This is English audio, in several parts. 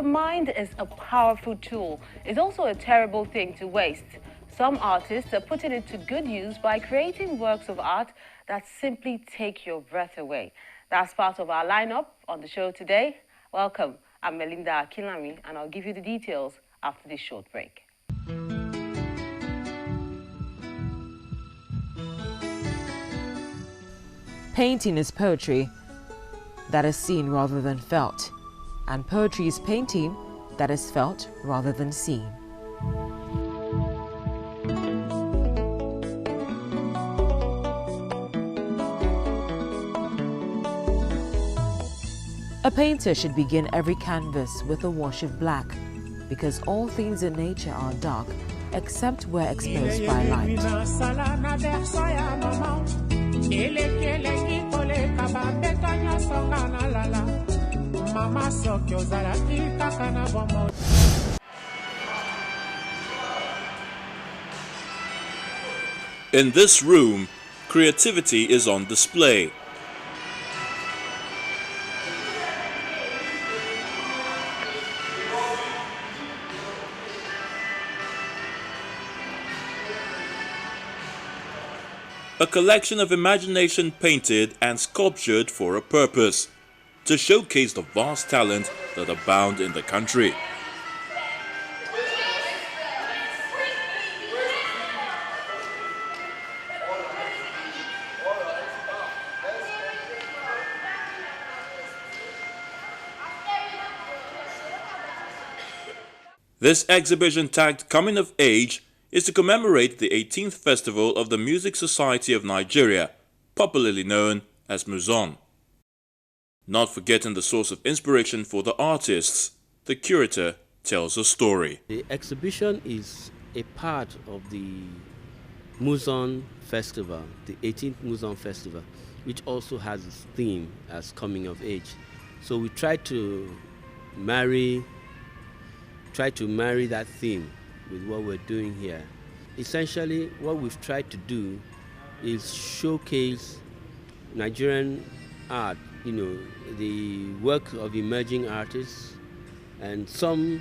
The mind is a powerful tool. It's also a terrible thing to waste. Some artists are putting it to good use by creating works of art that simply take your breath away. That's part of our lineup on the show today. Welcome. I'm Melinda Akilami, and I'll give you the details after this short break. Painting is poetry that is seen rather than felt, and poetry is painting that is felt rather than seen. A painter should begin every canvas with a wash of black, because all things in nature are dark except where exposed by light. In this room, creativity is on display. A collection of imagination painted and sculptured for a purpose, to showcase the vast talent that abound in the country. This exhibition, tagged Coming of Age, is to commemorate the 18th Festival of the Music Society of Nigeria, popularly known as Muzon. Not forgetting the source of inspiration for the artists, the curator tells a story. The exhibition is a part of the Muzon Festival, the 18th Muzon Festival, which also has its theme as Coming of Age. So we try to marry that theme with what we're doing here. Essentially, what we've tried to do is showcase Nigerian art, the work of emerging artists, and some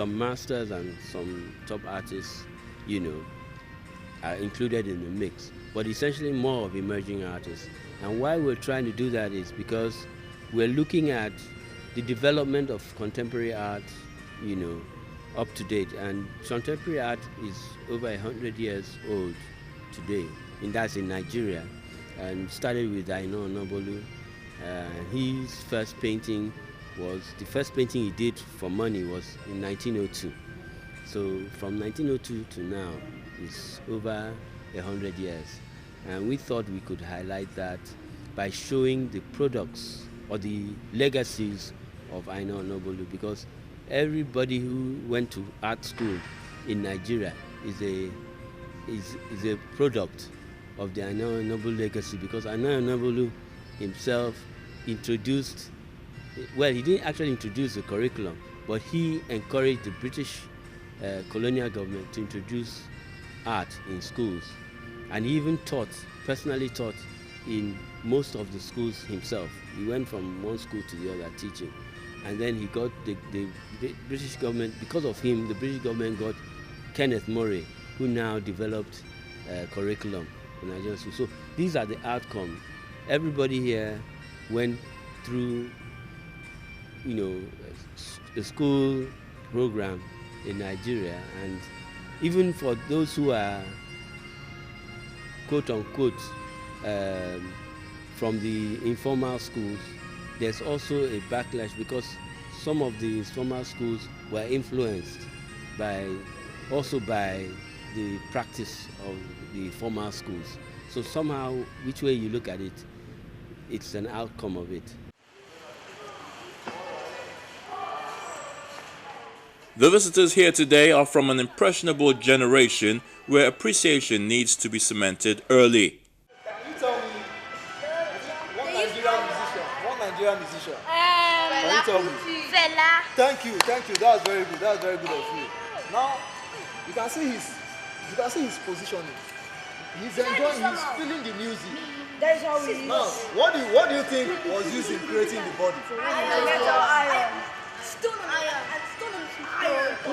masters and some top artists, are included in the mix. But essentially more of emerging artists. And why we're trying to do that is because we're looking at the development of contemporary art, up to date. And contemporary art is over 100 years old today, and that's in Nigeria. And started with Aina Onobolu. His first painting the first painting he did for money was in 1902. So from 1902 to now, it's over 100 years. And we thought we could highlight that by showing the products or the legacies of Aina Onobolu, because everybody who went to art school in Nigeria is a product of the Aina Onobolu legacy, because Aina Onobolu himself introduced, well, he didn't actually introduce the curriculum, but he encouraged the British colonial government to introduce art in schools. And he even personally taught in most of the schools himself. He went from one school to the other teaching. And then he got the British government, because of him, the British government got Kenneth Murray, who now developed curriculum for Nigerian schools. So these are the outcomes. Everybody here went through, a school program in Nigeria. And even for those who are, quote unquote, from the informal schools, there's also a backlash, because some of the informal schools were influenced by the practice of the formal schools. So somehow, which way you look at it, it's an outcome of it. The visitors here today are from an impressionable generation where appreciation needs to be cemented early. Can you tell me one Nigerian musician? Can you tell me? Fela. Thank you. That's very good. That's very good of you. Now you can see his positioning. He's enjoying. He's feeling the music. That's how we use. Now, what do you think was used in creating the body? Metal iron. Stone iron.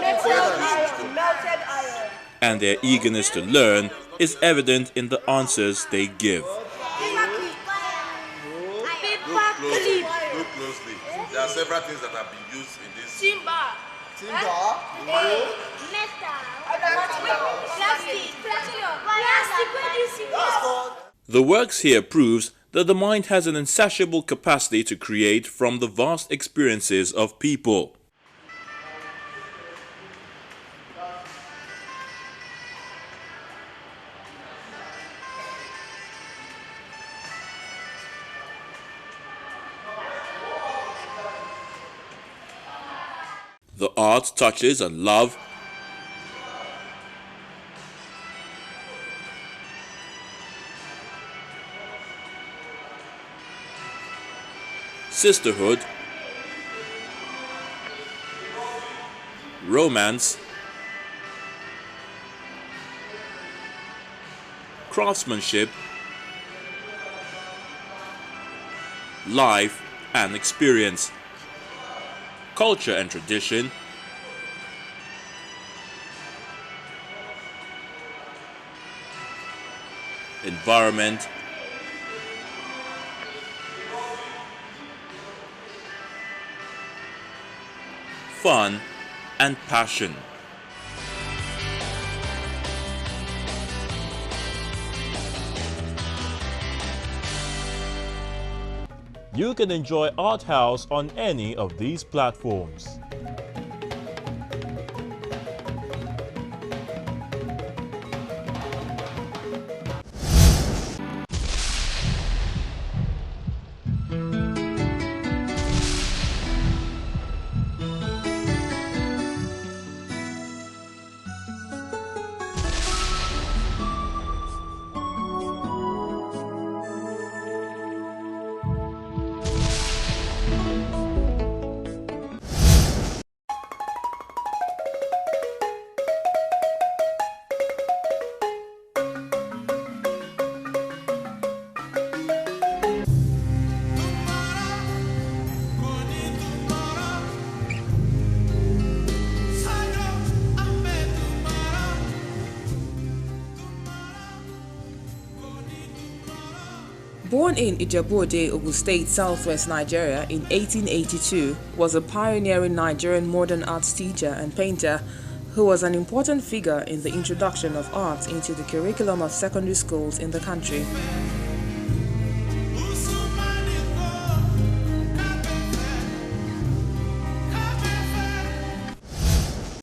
Metal iron. Melted iron. And their eagerness to learn is evident in the answers they give. Look closely. There are several things that have been used in this. Timber. Plastic. The works here proves that the mind has an insatiable capacity to create from the vast experiences of people. The art touches and love, sisterhood, romance, craftsmanship, life and experience, culture and tradition, environment, fun and passion. You can enjoy Art House on any of these platforms. Born in Ijebu-Ode, Ogun State, southwest Nigeria in 1882, was a pioneering Nigerian modern arts teacher and painter who was an important figure in the introduction of art into the curriculum of secondary schools in the country.